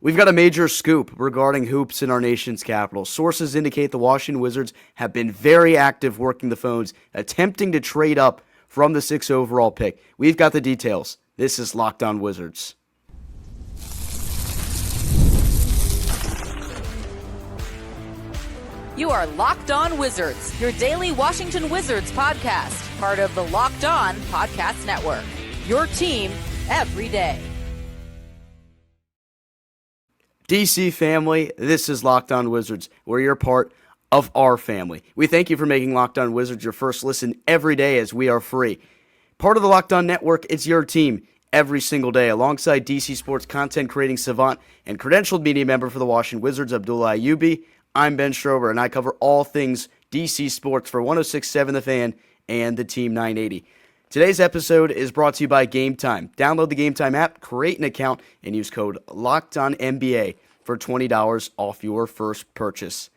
We've got a major scoop regarding hoops in our nation's capital. Sources indicate the Washington Wizards have been very active working the phones, attempting to trade up from the 6th overall pick. We've got the details. This is Locked On Wizards. You are Locked On Wizards, your daily Washington Wizards podcast, part of the Locked On Podcast Network. Your team every day. DC family, this is Locked On Wizards, where you're part of our family. We thank you for making Locked On Wizards your first listen every day as we are free. Part of the Locked On Network, it's your team every single day, alongside DC Sports content creating savant and credentialed media member for the Washington Wizards, Abdullah Ayubi. I'm Ben Strober, and I cover all things DC Sports for 106.7 The Fan and the Team 980. Today's episode is brought to you by Game Time. Download the Game Time app, create an account, and use code LOCKEDONNBA for $20 off your first purchase.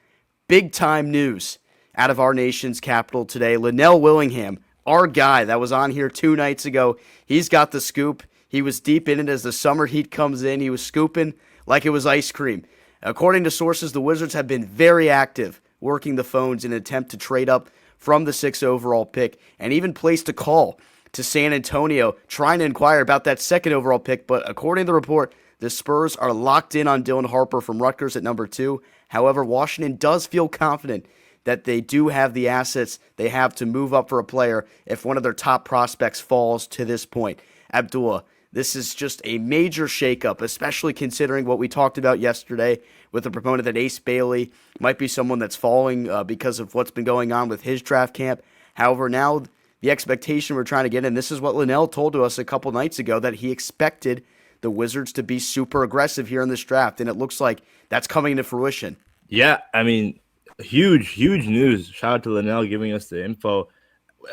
Big time news out of our nation's capital today. Lynnell Willingham, our guy that was on here 2 nights ago, he's got the scoop. He was deep in it as the summer heat comes in. He was scooping like it was ice cream. According to sources, the Wizards have been very active working the phones in an attempt to trade up from the 6th overall pick and even placed a call to San Antonio trying to inquire about that 2nd overall pick. But according to the report, the Spurs are locked in on Dylan Harper from Rutgers at number 2. However, Washington does feel confident that they do have the assets they have to move up for a player if one of their top prospects falls to this point. Abdullah, this is just a major shakeup, especially considering what we talked about yesterday with the proponent that Ace Bailey might be someone that's falling because of what's been going on with his draft camp. However, now the expectation we're trying to get, and this is what Lynnell told to us a couple nights ago, that he expected the Wizards to be super aggressive here in this draft, and it looks like that's coming to fruition. Yeah, I mean, huge news. Shout out to Lynnell giving us the info.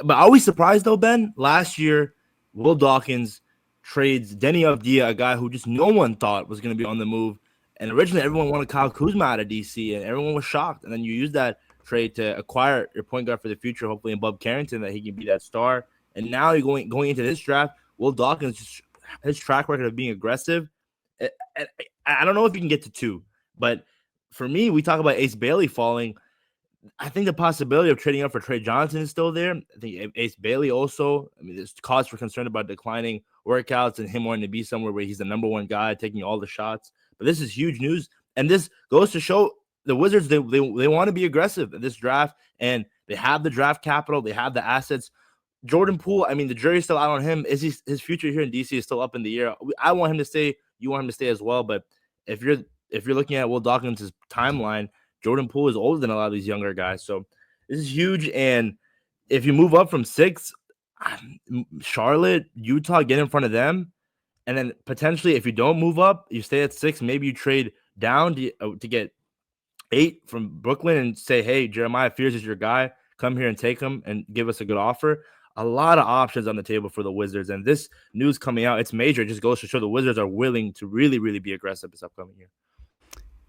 But are we surprised, though, Ben? Last year, Will Dawkins trades Denny Avdia, a guy who just no one thought was going to be on the move. And originally, everyone wanted Kyle Kuzma out of DC, and everyone was shocked. And then you use that trade to acquire your point guard for the future, hopefully in Bub Carrington, that he can be that star. And now you're going into this draft, Will Dawkins, just, his track record of being aggressive, I don't know if you can get to 2. But for me, we talk about Ace Bailey falling. I think the possibility of trading up for Trey Johnson is still there. I think Ace Bailey also, there's cause for concern about declining workouts and him wanting to be somewhere where he's the number one guy taking all the shots. But this is huge news. And this goes to show the Wizards, they want to be aggressive in this draft, and they have the draft capital. They have the assets. Jordan Poole, I mean, the jury's still out on him. His future here in DC is still up in the air. I want him to stay. You want him to stay as well. But if you're looking at Will Dawkins' timeline, Jordan Poole is older than a lot of these younger guys. So this is huge. And if you move up from 6, Charlotte, Utah, get in front of them. And then potentially, if you don't move up, you stay at 6, maybe you trade down to get 8 from Brooklyn and say, hey, Jeremiah Fears is your guy. Come here and take him and give us a good offer. A lot of options on the table for the Wizards. And this news coming out, it's major. It just goes to show the Wizards are willing to really, really be aggressive this upcoming year.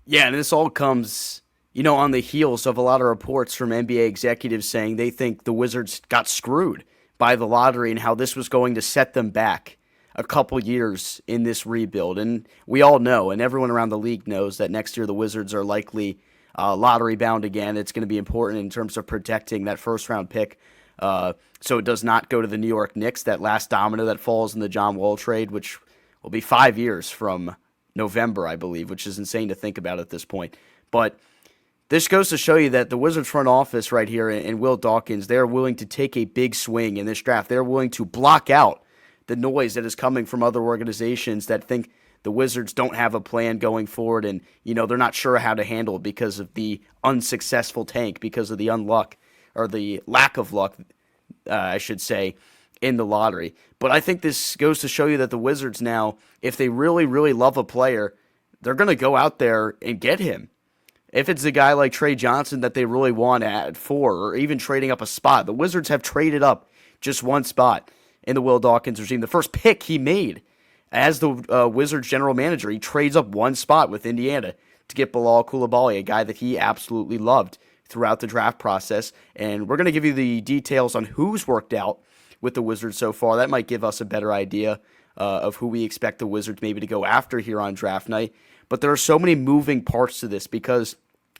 Yeah, and this all comes, on the heels of a lot of reports from NBA executives saying they think the Wizards got screwed by the lottery and how this was going to set them back a couple years in this rebuild. And we all know, and everyone around the league knows, that next year the Wizards are likely lottery bound again. It's going to be important in terms of protecting that first-round pick so it does not go to the New York Knicks, that last domino that falls in the John Wall trade, which will be 5 years from November, I believe, which is insane to think about at this point. But this goes to show you that the Wizards front office right here and Will Dawkins, they're willing to take a big swing in this draft. They're willing to block out the noise that is coming from other organizations that think the Wizards don't have a plan going forward and, they're not sure how to handle it because of the unsuccessful tank, because of the unluck or the lack of luck, I should say, in the lottery. But I think this goes to show you that the Wizards now, if they really, really love a player, they're going to go out there and get him. If it's a guy like Trey Johnson that they really want at 4 or even trading up a spot, the Wizards have traded up just 1 spot in the Will Dawkins regime. The first pick he made as the Wizards general manager, he trades up 1 spot with Indiana to get Bilal Coulibaly, a guy that he absolutely loved throughout the draft process. And we're going to give you the details on who's worked out with the Wizards so far. That might give us a better idea of who we expect the Wizards maybe to go after here on draft night. But there are so many moving parts to this because,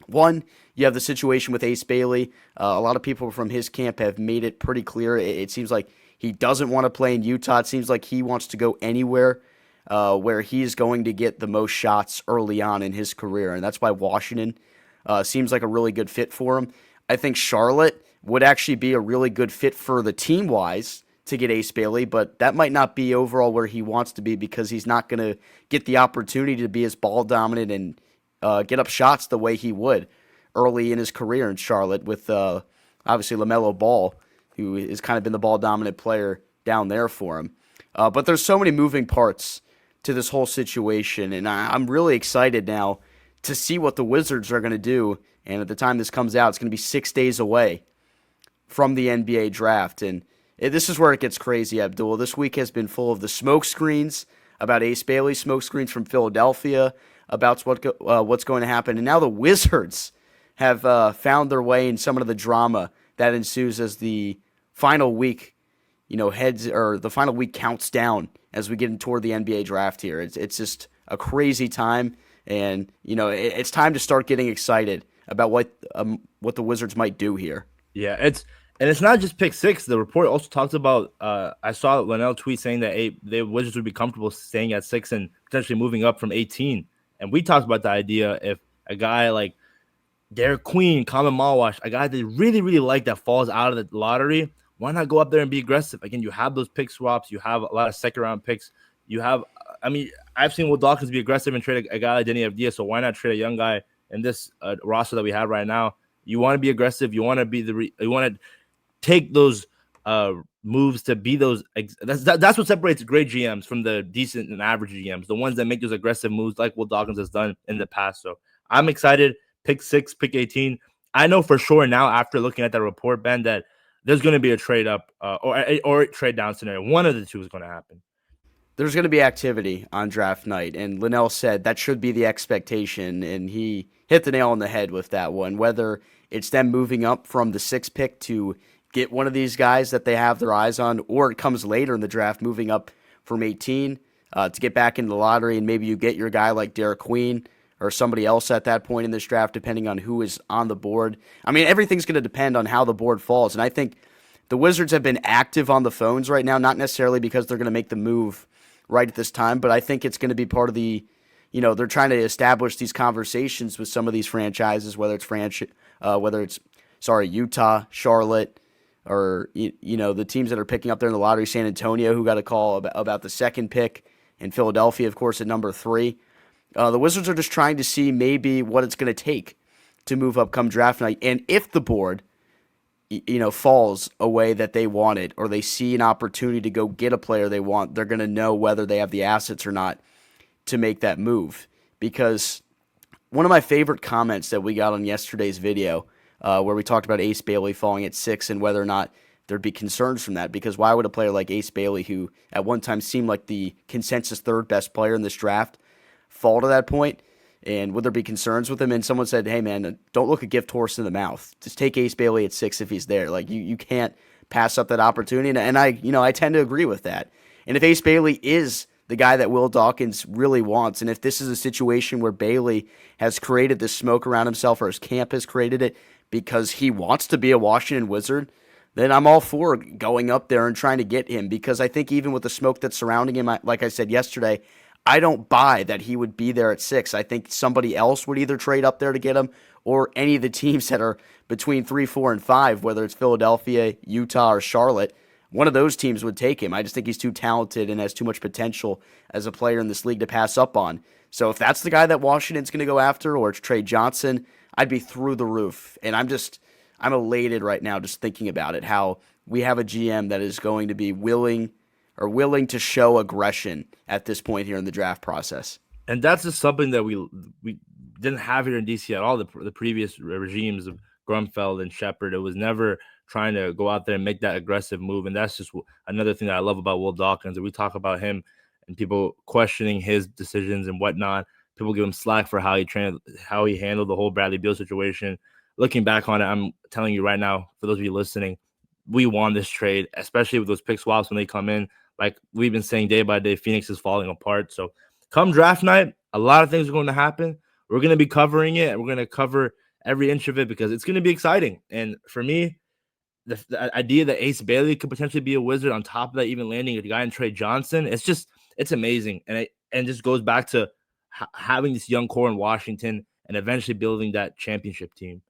one, you have the situation with Ace Bailey. A lot of people from his camp have made it pretty clear. It seems like he doesn't want to play in Utah. It seems like he wants to go anywhere where he's going to get the most shots early on in his career, and that's why Washington seems like a really good fit for him. I think Charlotte would actually be a really good fit for the team-wise to get Ace Bailey, but that might not be overall where he wants to be because he's not going to get the opportunity to be as ball dominant and get up shots the way he would early in his career in Charlotte with obviously LaMelo Ball, who has kind of been the ball dominant player down there for him. But there's so many moving parts to this whole situation, and I'm really excited now to see what the Wizards are going to do. And at the time this comes out, it's going to be 6 days away from the NBA draft. And this is where it gets crazy, Abdul. This week has been full of the smoke screens about Ace Bailey, smoke screens from Philadelphia about what's going to happen. And now the Wizards have found their way in some of the drama that ensues as the final week, the final week counts down as we get toward the NBA draft here. It's just a crazy time, and it's time to start getting excited about what the Wizards might do here. Yeah, it's not just pick 6. The report also talks about. I saw Lynnell tweet saying that the Wizards would be comfortable staying at 6 and potentially moving up from 18. And we talked about the idea if a guy like Derek Queen, Common Malwash, a guy they really, really like that falls out of the lottery, why not go up there and be aggressive? Again, you have those pick swaps. You have a lot of second-round picks. You have, I've seen Will Dawkins be aggressive and trade a guy like Denny Avdia, so why not trade a young guy in this roster that we have right now? You want to be aggressive. You want to be you want to take those moves to be those. That's what separates great GMs from the decent and average GMs, the ones that make those aggressive moves like Will Dawkins has done in the past. So I'm excited. Pick 6, pick 18. I know for sure now after looking at that report, Ben, that there's going to be a trade up or trade down scenario. One of the two is going to happen. There's going to be activity on draft night, and Lynnell said that should be the expectation, and he hit the nail on the head with that one. Whether it's them moving up from the 6th pick to get one of these guys that they have their eyes on, or it comes later in the draft, moving up from 18 to get back into the lottery, and maybe you get your guy like Derek Queen or somebody else at that point in this draft, depending on who is on the board. Everything's going to depend on how the board falls, and I think the Wizards have been active on the phones right now, not necessarily because they're going to make the move right at this time, but I think it's going to be part of the, they're trying to establish these conversations with some of these franchises, whether it's Utah, Charlotte, or the teams that are picking up there in the lottery, San Antonio, who got a call about the 2nd pick, and Philadelphia, of course, at number 3. The Wizards are just trying to see maybe what it's going to take to move up come draft night, and if the board falls a way that they want it, or they see an opportunity to go get a player they want, they're going to know whether they have the assets or not to make that move. Because one of my favorite comments that we got on yesterday's video, where we talked about Ace Bailey falling at 6 and whether or not there'd be concerns from that, because why would a player like Ace Bailey, who at one time seemed like the consensus 3rd best player in this draft, fall to that point? And would there be concerns with him? And someone said, hey, man, don't look a gift horse in the mouth. Just take Ace Bailey at 6 if he's there. Like, you can't pass up that opportunity. And I tend to agree with that. And if Ace Bailey is the guy that Will Dawkins really wants, and if this is a situation where Bailey has created this smoke around himself, or his camp has created it because he wants to be a Washington Wizard, then I'm all for going up there and trying to get him. Because I think even with the smoke that's surrounding him, like I said yesterday, I don't buy that he would be there at 6. I think somebody else would either trade up there to get him, or any of the teams that are between 3, 4, and 5, whether it's Philadelphia, Utah, or Charlotte. One of those teams would take him. I just think he's too talented and has too much potential as a player in this league to pass up on. So if that's the guy that Washington's going to go after, or it's Trey Johnson, I'd be through the roof. And I'm elated right now just thinking about it, how we have a GM that is going to be willing to show aggression at this point here in the draft process. And that's just something that we didn't have here in DC at all. The previous regimes of Grunfeld and Shepard, it was never trying to go out there and make that aggressive move. And that's just another thing that I love about Will Dawkins. And we talk about him and people questioning his decisions and whatnot. People give him slack for how he handled the whole Bradley Beal situation. Looking back on it, I'm telling you right now, for those of you listening, we won this trade, especially with those pick swaps when they come in. Like we've been saying day by day, Phoenix is falling apart. So come draft night, a lot of things are going to happen. We're going to be covering it, and we're going to cover every inch of it because it's going to be exciting. And for me, the idea that Ace Bailey could potentially be a Wizard on top of that, even landing a guy in Trey Johnson, it's amazing. And it just goes back to having this young core in Washington and eventually building that championship team.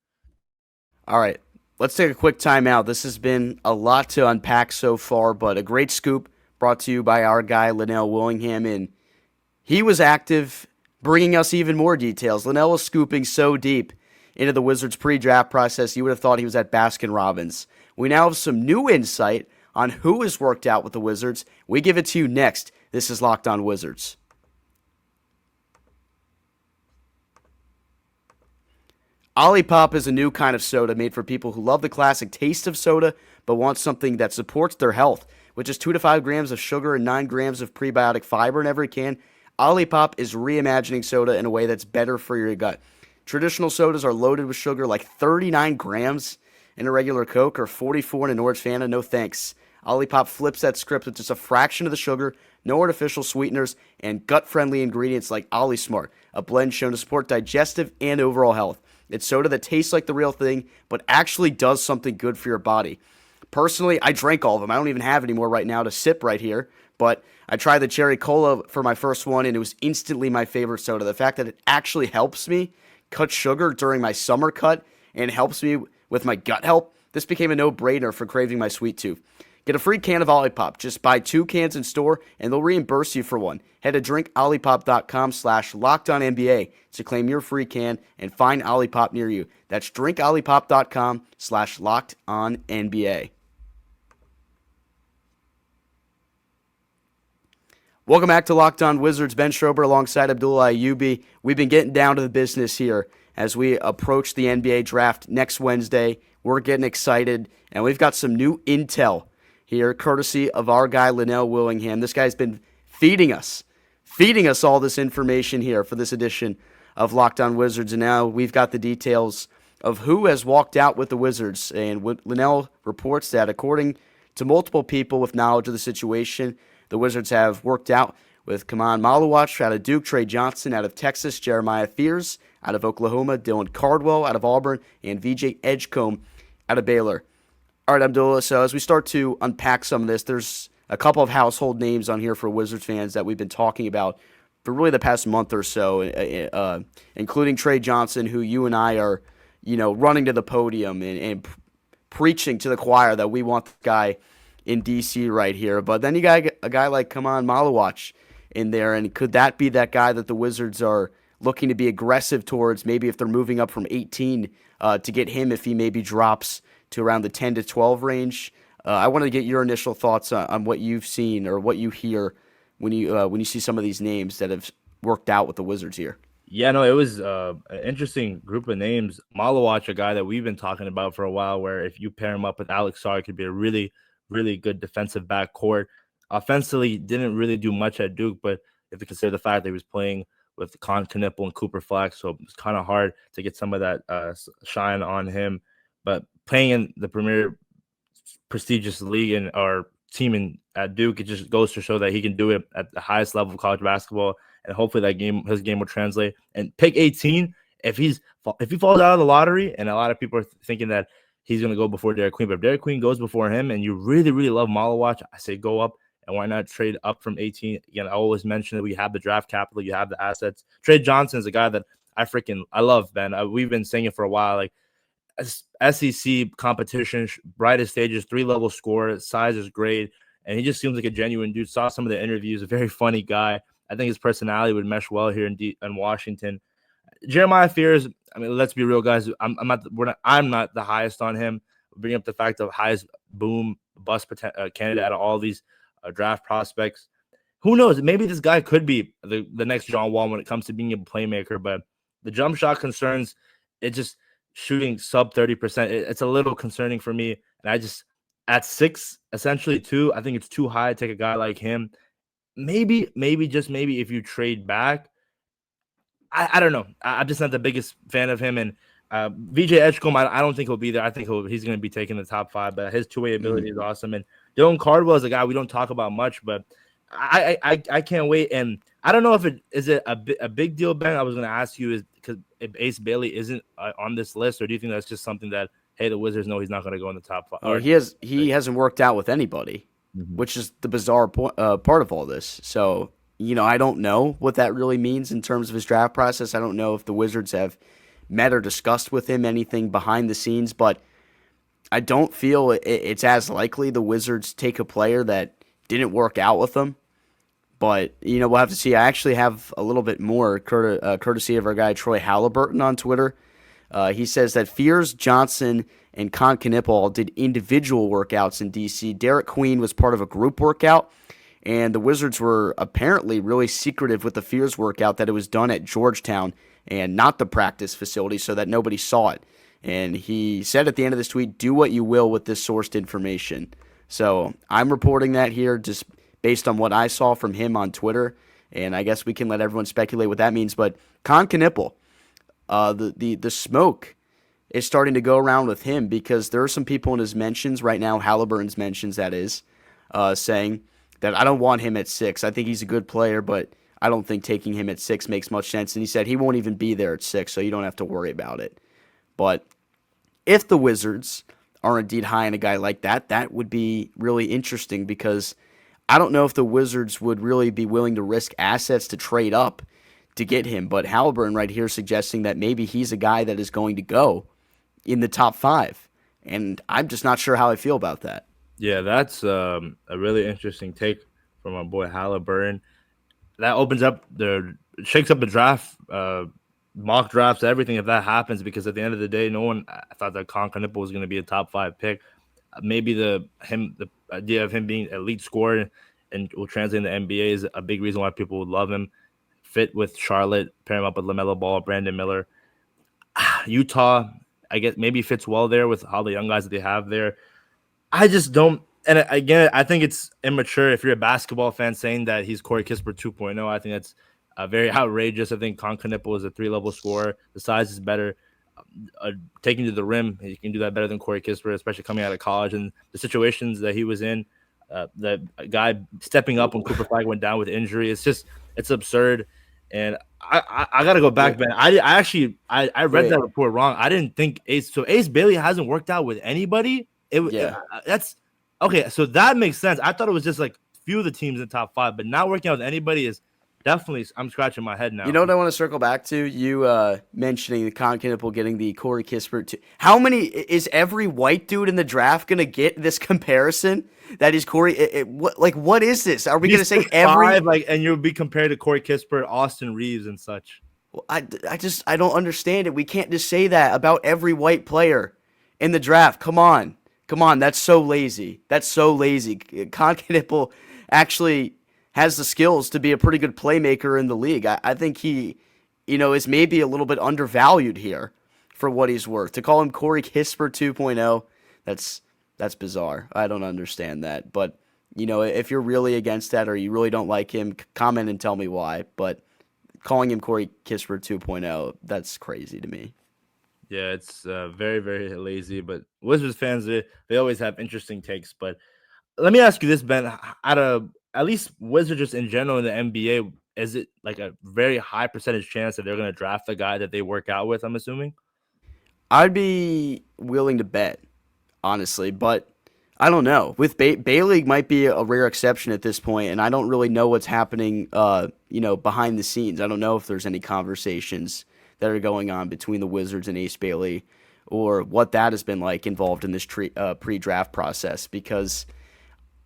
All right, let's take a quick timeout. This has been a lot to unpack so far, but a great scoop brought to you by our guy, Lynnell Willingham, and he was active, bringing us even more details. Lynnell was scooping so deep into the Wizards pre-draft process, you would have thought he was at Baskin-Robbins. We now have some new insight on who has worked out with the Wizards. We give it to you next. This is Locked On Wizards. OLIPOP is a new kind of soda made for people who love the classic taste of soda but want something that supports their health. With just 2 to 5 grams of sugar and 9 grams of prebiotic fiber in every can, OLIPOP is reimagining soda in a way that's better for your gut. Traditional sodas are loaded with sugar, like 39 grams in a regular Coke or 44 in an Orange Fanta. No thanks. OLIPOP flips that script with just a fraction of the sugar, no artificial sweeteners, and gut-friendly ingredients like OliSmart, a blend shown to support digestive and overall health. It's soda that tastes like the real thing, but actually does something good for your body. Personally, I drank all of them. I don't even have any more right now to sip right here, but I tried the cherry cola for my first one, and it was instantly my favorite soda. The fact that it actually helps me cut sugar during my summer cut and helps me with my gut health, this became a no-brainer for craving my sweet tooth. Get a free can of OLIPOP. Just buy 2 cans in store, and they'll reimburse you for one. Head to drinkolipop.com/LockedOnNBA to claim your free can and find OLIPOP near you. That's drinkolipop.com/LockedOnNBA. Welcome back to Locked On Wizards. Ben Strober alongside Abdullah Ayubi. We've been getting down to the business here as we approach the NBA draft next Wednesday. We're getting excited, and we've got some new intel here, courtesy of our guy, Lynnell Willingham. This guy's been feeding us all this information here for this edition of Locked On Wizards, and now we've got the details of who has walked out with the Wizards. And Lynnell reports that according to multiple people with knowledge of the situation, the Wizards have worked out with Kaman Maluach out of Duke, Trey Johnson out of Texas, Jeremiah Fears out of Oklahoma, Dylan Cardwell out of Auburn, and VJ Edgecombe out of Baylor. All right, Abdullah, so as we start to unpack some of this, there's a couple of household names on here for Wizards fans that we've been talking about for really the past month or so, including Trey Johnson, who you and I are, running to the podium and preaching to the choir that we want the guy in DC right here. But then you got a guy like Kaman Maluach in there, and could that be that guy that the Wizards are looking to be aggressive towards, maybe if they're moving up from 18 to get him if he maybe drops to around the 10 to 12 range? I want to get your initial thoughts on what you've seen or what you hear when you see some of these names that have worked out with the Wizards here. Yeah, no, it was an interesting group of names. Maluach, a guy that we've been talking about for a while, where if you pair him up with Alex Sarr, it could be a really, really good defensive backcourt. Offensively, didn't really do much at Duke, but if you consider the fact that he was playing with Con Knipple and Cooper Flax, so it's kind of hard to get some of that shine on him. But playing in the premier prestigious league and our team at Duke, it just goes to show that he can do it at the highest level of college basketball, and hopefully his game will translate. And pick 18, if he falls out of the lottery, and a lot of people are thinking that he's going to go before Derek Queen, but if Derek Queen goes before him and you really, really love Maluach, I say go up, and why not trade up from 18? Again, I always mention that we have the draft capital, you have the assets. Trey Johnson is a guy that I love, Ben. We've been saying it for a while, like SEC competition, brightest stages, 3-level scorer, size is great, and he just seems like a genuine dude. Saw some of the interviews, a very funny guy. I think his personality would mesh well here in Washington. Jeremiah Fears, I mean, let's be real, guys. I'm not the highest on him. Bring up the fact of highest boom bust candidate out of all these draft prospects. Who knows? Maybe this guy could be the next John Wall when it comes to being a playmaker. But the jump shot concerns, it just shooting sub 30%. It's a little concerning for me. And I just at 6, essentially 2, I think it's too high to take a guy like him. Maybe if you trade back. I don't know. I'm just not the biggest fan of him. And VJ Edgecombe, I don't think he'll be there. I think he's going to be taking the top 5, but his two-way ability is awesome. And Dylan Cardwell is a guy we don't talk about much, but I can't wait. And I don't know if it a big deal, Ben. I was going to ask you is because if Ace Bailey isn't on this list, or do you think that's just something that, hey, the Wizards know he's not going to go in the top 5? Or he hasn't worked out with anybody, which is the bizarre part of all this. So, I don't know what that really means in terms of his draft process. I don't know if the Wizards have met or discussed with him anything behind the scenes, but I don't feel it's as likely the Wizards take a player that didn't work out with them. But, we'll have to see. I actually have a little bit more courtesy of our guy Troy Halliburton on Twitter. He says that Fears, Johnson, and Knipple did individual workouts in D.C. Derek Queen was part of a group workout, and the Wizards were apparently really secretive with the Fears workout that it was done at Georgetown and not the practice facility so that nobody saw it. And he said at the end of this tweet, do what you will with this sourced information. So I'm reporting that here just based on what I saw from him on Twitter, and I guess we can let everyone speculate what that means. But Knipple, the smoke is starting to go around with him because there are some people in his mentions right now, Halliburton's mentions that is, saying that I don't want him at 6. I think he's a good player, but I don't think taking him at 6 makes much sense. And he said he won't even be there at 6, so you don't have to worry about it. But if the Wizards are indeed high on a guy like that, that would be really interesting because I don't know if the Wizards would really be willing to risk assets to trade up to get him. But Halliburton right here suggesting that maybe he's a guy that is going to go in the top 5. And I'm just not sure how I feel about that. Yeah, that's a really interesting take from our boy Halliburton. That opens up shakes up the draft, mock drafts, everything if that happens, because at the end of the day, no one thought that Knipple was going to be a top 5 pick. Maybe the idea of him being elite scorer and will translate in the NBA is a big reason why people would love him. Fit with Charlotte, pair him up with LaMelo Ball, Brandon Miller. Utah, I guess maybe fits well there with all the young guys that they have there. I just don't. And again, I think it's immature if you're a basketball fan saying that he's Corey Kispert 2.0. I think that's very outrageous. I think Knipple is a 3-level scorer. The size is better. Taking to the rim, he can do that better than Corey Kispert, especially coming out of college and the situations that he was in. The guy stepping up when Cooper Flag went down with injury. It's absurd. And I got to go back, Ben. I read that report wrong. I didn't think Ace Bailey hasn't worked out with anybody. That's okay. So that makes sense. I thought it was just like few of the teams in the top 5, but not working out with anybody is definitely. I'm scratching my head now. You know what I want to circle back to? You mentioning the Knipple getting the Corey Kispert. How many is every white dude in the draft gonna get this comparison? That is Corey. What is this? Are we gonna say every and you'll be compared to Corey Kispert, Austin Reeves, and such? I don't understand it. We can't just say that about every white player in the draft. Come on. That's so lazy. Knipple actually has the skills to be a pretty good playmaker in the league. I think he, is maybe a little bit undervalued here for what he's worth. To call him Corey Kispert 2.0, that's bizarre. I don't understand that. But, if you're really against that or you really don't like him, comment and tell me why. But calling him Corey Kispert 2.0, that's crazy to me. Yeah, it's very, very lazy. But Wizards fans, they always have interesting takes. But let me ask you this, Ben. At least Wizards just in general in the NBA, is it like a very high percentage chance that they're going to draft the guy that they work out with, I'm assuming? I'd be willing to bet, honestly. But I don't know. With Bailey might be a rare exception at this point, and I don't really know what's happening, behind the scenes. I don't know if there's any conversations that are going on between the Wizards and Ace Bailey or what that has been like involved in this pre-draft process, because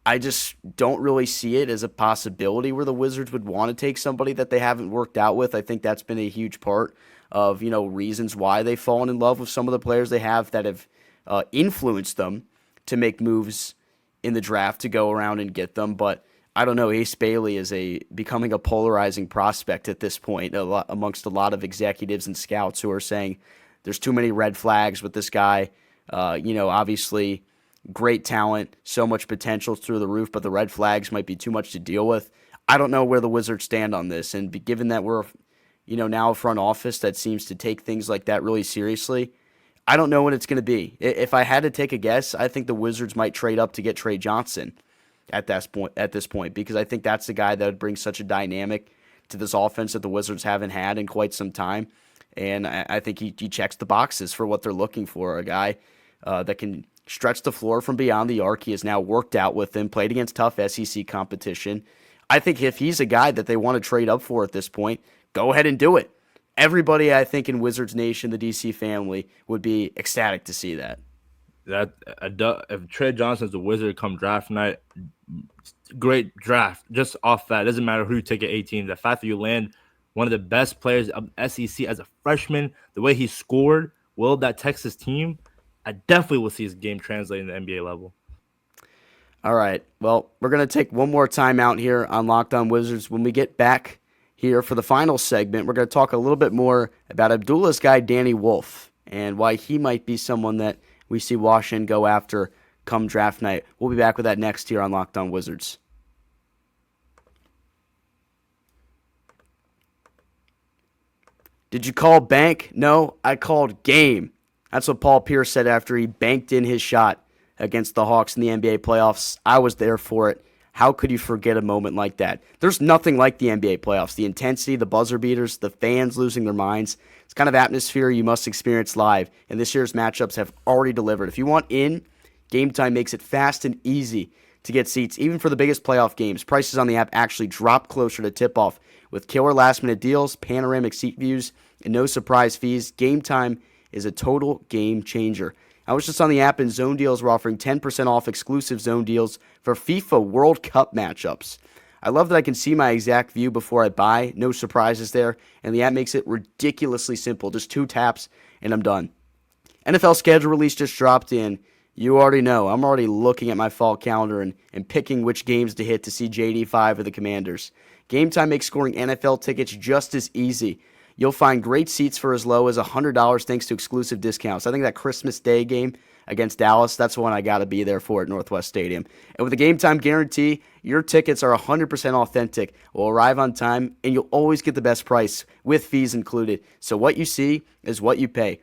I just don't really see it as a possibility where the Wizards would want to take somebody that they haven't worked out with. I think that's been a huge part of, reasons why they've fallen in love with some of the players they have that have influenced them to make moves in the draft to go around and get them. But I don't know, Ace Bailey is becoming a polarizing prospect at this point amongst a lot of executives and scouts who are saying there's too many red flags with this guy. Obviously great talent, so much potential through the roof, but the red flags might be too much to deal with. I don't know where the Wizards stand on this, and given that we're, now a front office that seems to take things like that really seriously, I don't know what it's going to be. If I had to take a guess, I think the Wizards might trade up to get Trey Johnson. at this point, because I think that's the guy that would bring such a dynamic to this offense that the Wizards haven't had in quite some time. And I think he checks the boxes for what they're looking for. A guy that can stretch the floor from beyond the arc. He has now worked out with them, played against tough SEC competition. I think if he's a guy that they want to trade up for at this point, go ahead and do it. Everybody, I think, in Wizards Nation, the DC family, would be ecstatic to see that. If Trey Johnson's a Wizard come draft night, great draft. Just off that, it doesn't matter who you take at 18. The fact that you land one of the best players of SEC as a freshman, the way he scored, willed that Texas team, I definitely will see his game translate in the NBA level. All right. Well, we're going to take one more time out here on Locked On Wizards. When we get back here for the final segment, we're going to talk a little bit more about Abdullah's guy, Danny Wolf, and why he might be someone that we see Washington go after come draft night. We'll be back with that next here on Locked On Wizards. Did you call bank? No, I called game. That's what Paul Pierce said after he banked in his shot against the Hawks in the NBA playoffs. I was there for it. How could you forget a moment like that? There's nothing like the NBA playoffs. The intensity, the buzzer beaters, the fans losing their minds. It's kind of atmosphere you must experience live, and this year's matchups have already delivered. If you want in, Game Time makes it fast and easy to get seats, even for the biggest playoff games. Prices on the app actually drop closer to tip-off with killer last-minute deals, panoramic seat views, and no surprise fees. Game Time is a total game changer. I was just on the app, and Zone Deals were offering 10% off exclusive Zone Deals for FIFA World Cup matchups. I love that I can see my exact view before I buy. No surprises there, and the app makes it ridiculously simple. Just 2 taps, and I'm done. NFL schedule release just dropped in. You already know. I'm already looking at my fall calendar and picking which games to hit to see JD5 or the Commanders. Game Time makes scoring NFL tickets just as easy. You'll find great seats for as low as $100 thanks to exclusive discounts. I think that Christmas Day game against Dallas, that's the one I got to be there for at Northwest Stadium. And with a Game Time guarantee, your tickets are 100% authentic, will arrive on time, and you'll always get the best price with fees included. So what you see is what you pay.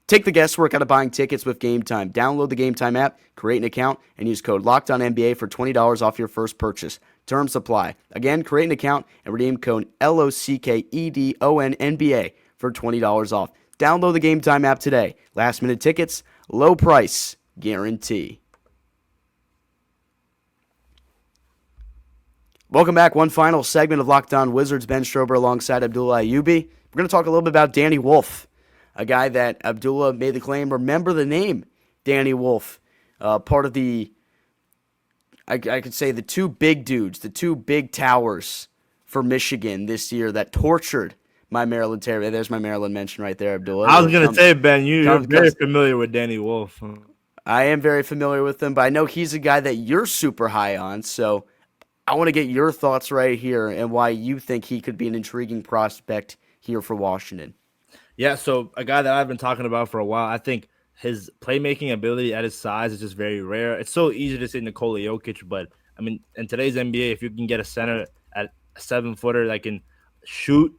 Take the guesswork out of buying tickets with Game Time. Download the Game Time app, create an account, and use code LOCKEDONNBA for $20 off your first purchase. Terms apply. Again, create an account and redeem code LOCKEDONNBA for $20 off. Download the Game Time app today. Last minute tickets, low price guarantee. Welcome back. One final segment of Locked On Wizards. Ben Strober alongside Abdullah Ayubi. We're going to talk a little bit about Danny Wolf, a guy that Abdullah made the claim. Remember the name, Danny Wolf, part of the, I could say, the 2 big dudes, the 2 big towers for Michigan this year that tortured my Maryland Terry. There's my Maryland mention right there, Abdullah. I was going to say, Ben, you're very familiar with Danny Wolf. I am very familiar with him, but I know he's a guy that you're super high on, so I want to get your thoughts right here and why you think he could be an intriguing prospect here for Washington. Yeah, so a guy that I've been talking about for a while, I think his playmaking ability at his size is just very rare. It's so easy to say Nikola Jokic, but I mean, in today's NBA, if you can get a center at a 7-footer that can shoot,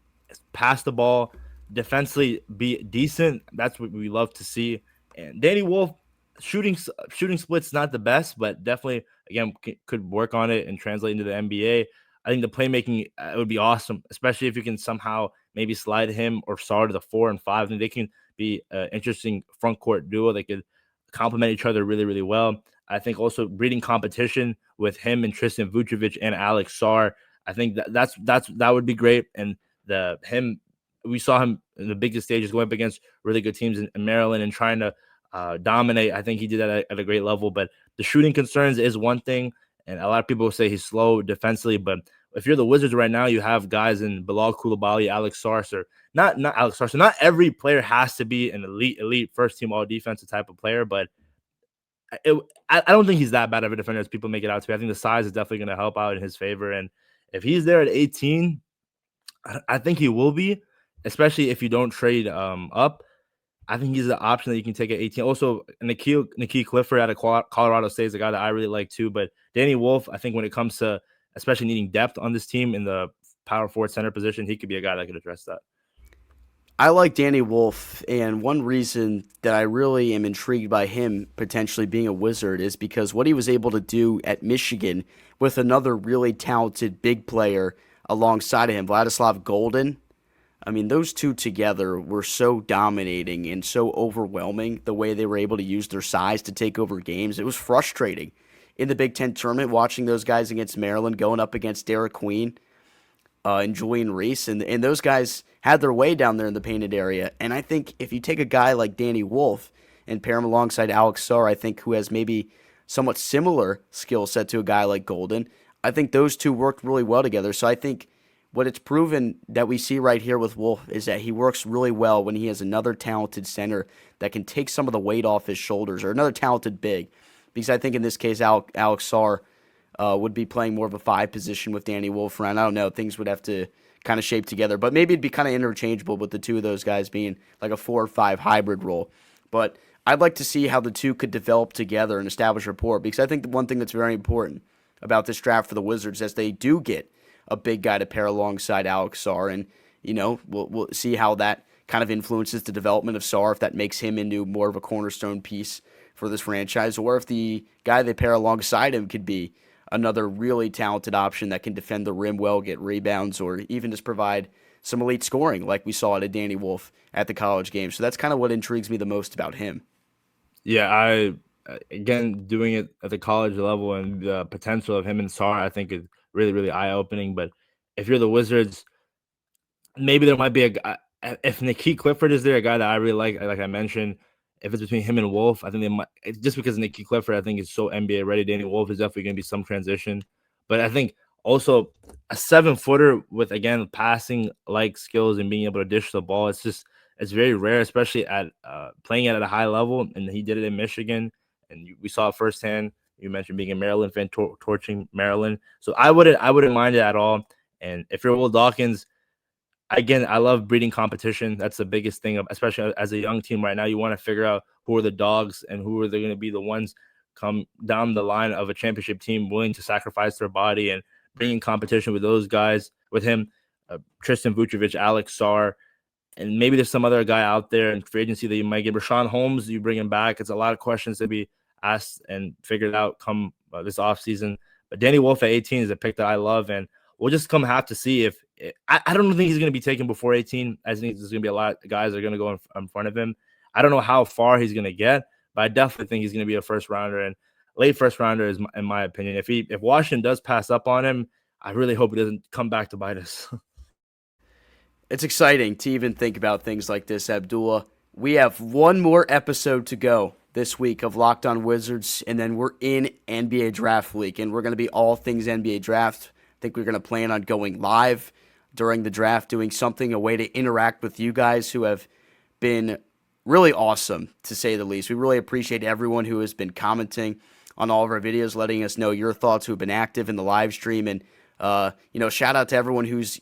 pass the ball, defensively be decent, that's what we love to see. And Danny Wolf, shooting split's not the best, but definitely, again, could work on it and translate into the NBA. I think the playmaking would be awesome, especially if you can somehow maybe slide him or Sarr to the 4 and 5. I think they can be an interesting front court duo. They could complement each other really, really well. I think also breeding competition with him and Tristan Vucevic and Alex Sarr. I think that would be great. And we saw him in the biggest stages going up against really good teams in Maryland and trying to dominate. I think he did that at a great level. But the shooting concerns is one thing, and a lot of people will say he's slow defensively, but if you're the Wizards right now, you have guys in Bilal Coulibaly, Alex Sarr. Not Alex Sarr. So not every player has to be an elite first-team all-defensive type of player, but I don't think he's that bad of a defender as people make it out to be. I think the size is definitely going to help out in his favor, and if he's there at 18, I think he will be, especially if you don't trade up. I think he's an option that you can take at 18. Also, Nikhil Clifford out of Colorado State is a guy that I really like too, but Danny Wolf, I think when it comes to especially needing depth on this team in the power forward center position, he could be a guy that could address that. I like Danny Wolf, and one reason that I really am intrigued by him potentially being a Wizard is because what he was able to do at Michigan with another really talented big player alongside of him, Vladislav Golden. I mean, those two together were so dominating and so overwhelming the way they were able to use their size to take over games. It was frustrating in the Big Ten tournament watching those guys against Maryland going up against Derek Queen and Julian Reese, and those guys had their way down there in the painted area. And I think if you take a guy like Danny Wolf and pair him alongside Alex Sarr, I think who has maybe somewhat similar skill set to a guy like Golden, I think those two worked really well together. So I think what it's proven that we see right here with Wolf is that he works really well when he has another talented center that can take some of the weight off his shoulders, or another talented big. Because I think in this case, Alex Sarr would be playing more of a 5 position with Danny Wolf around. I don't know. Things would have to kind of shape together. But maybe it'd be kind of interchangeable with the two of those guys being like a 4 or 5 hybrid role. But I'd like to see how the two could develop together and establish rapport, because I think the one thing that's very important about this draft for the Wizards is they do get a big guy to pair alongside Alex Sarr. And, we'll see how that kind of influences the development of Sarr, if that makes him into more of a cornerstone piece for this franchise, or if the guy they pair alongside him could be another really talented option that can defend the rim well, get rebounds, or even just provide some elite scoring like we saw at Danny Wolf at the college game. So that's kind of what intrigues me the most about him. Yeah, again, doing it at the college level and the potential of him and Sarr, I think is really, really eye-opening. But if you're the Wizards, maybe there might be a guy. If Nikki Clifford is there, a guy that I really like I mentioned, if it's between him and Wolf, I think they might. Just because Nikki Clifford, I think, is so NBA ready. Danny Wolf is definitely going to be some transition, but I think also a 7-footer with, again, passing like skills and being able to dish the ball. It's very rare, especially at playing it at a high level. And he did it in Michigan, and we saw it firsthand. You mentioned being a Maryland fan, torching Maryland, so I wouldn't mind it at all. And if you're Will Dawkins, again, I love breeding competition. That's the biggest thing, especially as a young team right now. You want to figure out who are the dogs and who are they going to be the ones come down the line of a championship team willing to sacrifice their body, and bringing competition with those guys, with him, Tristan Vucevic, Alex Sarr, and maybe there's some other guy out there in free agency that you might get. Rashawn Holmes, you bring him back. It's a lot of questions to be asked and figured out come this offseason. But Danny Wolf at 18 is a pick that I love, and we'll just have to see if I don't think he's going to be taken before 18. I think there's going to be a lot of guys that are going to go in front of him. I don't know how far he's going to get, but I definitely think he's going to be a first rounder, and late first rounder is, in my opinion. If Washington does pass up on him, I really hope it doesn't come back to bite us. It's exciting to even think about things like this, Abdullah. We have one more episode to go this week of Locked On Wizards, and then we're in NBA Draft Week, and we're going to be all things NBA Draft. I think we're going to plan on going live during the draft, doing something, a way to interact with you guys who have been really awesome, to say the least. We really appreciate everyone who has been commenting on all of our videos, letting us know your thoughts, who have been active in the live stream. And, shout out to everyone who's,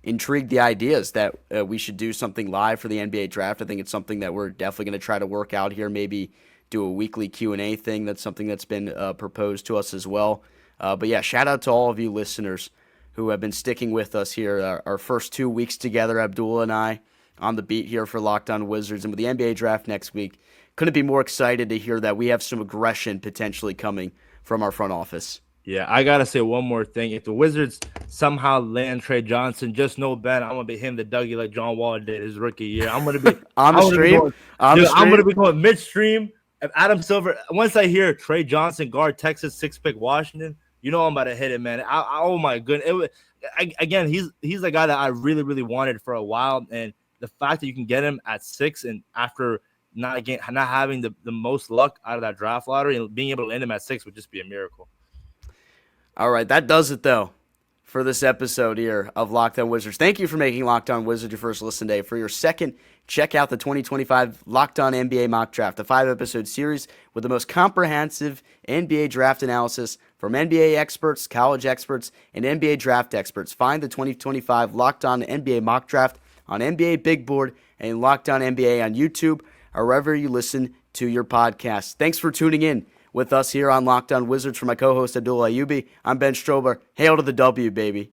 intrigued the ideas that we should do something live for the NBA draft. I think it's something that we're definitely going to try to work out here, maybe do a weekly Q&A thing. That's something that's been proposed to us as well. But yeah, shout out to all of you listeners who have been sticking with us here. Our first 2 weeks together, Abdullah and I, on the beat here for Locked On Wizards. And with the NBA draft next week, couldn't be more excited to hear that we have some aggression potentially coming from our front office. Yeah, I got to say one more thing. If the Wizards somehow land Trey Johnson, just know, Ben, I'm going to be him the Dougie like John Wall did his rookie year. I'm going to be on the stream. I'm going to be going midstream. If Adam Silver, once I hear Trey Johnson guard Texas 6-pick Washington, you know I'm about to hit it, man. Oh my goodness! Again, he's the guy that I really, really wanted for a while, and the fact that you can get him at 6, and after not having the most luck out of that draft lottery, and being able to land him at 6 would just be a miracle. All right, that does it though for this episode here of Locked On Wizards. Thank you for making Locked On Wizards your first listen day. For your second, check out the 2025 Locked On NBA Mock Draft, a 5-episode series with the most comprehensive NBA draft analysis from NBA experts, college experts, and NBA draft experts. Find the 2025 Locked On NBA Mock Draft on NBA Big Board and Locked On NBA on YouTube or wherever you listen to your podcasts. Thanks for tuning in with us here on Locked On Wizards. For my co-host Abdullah Ayubi, I'm Ben Strober. Hail to the W, baby.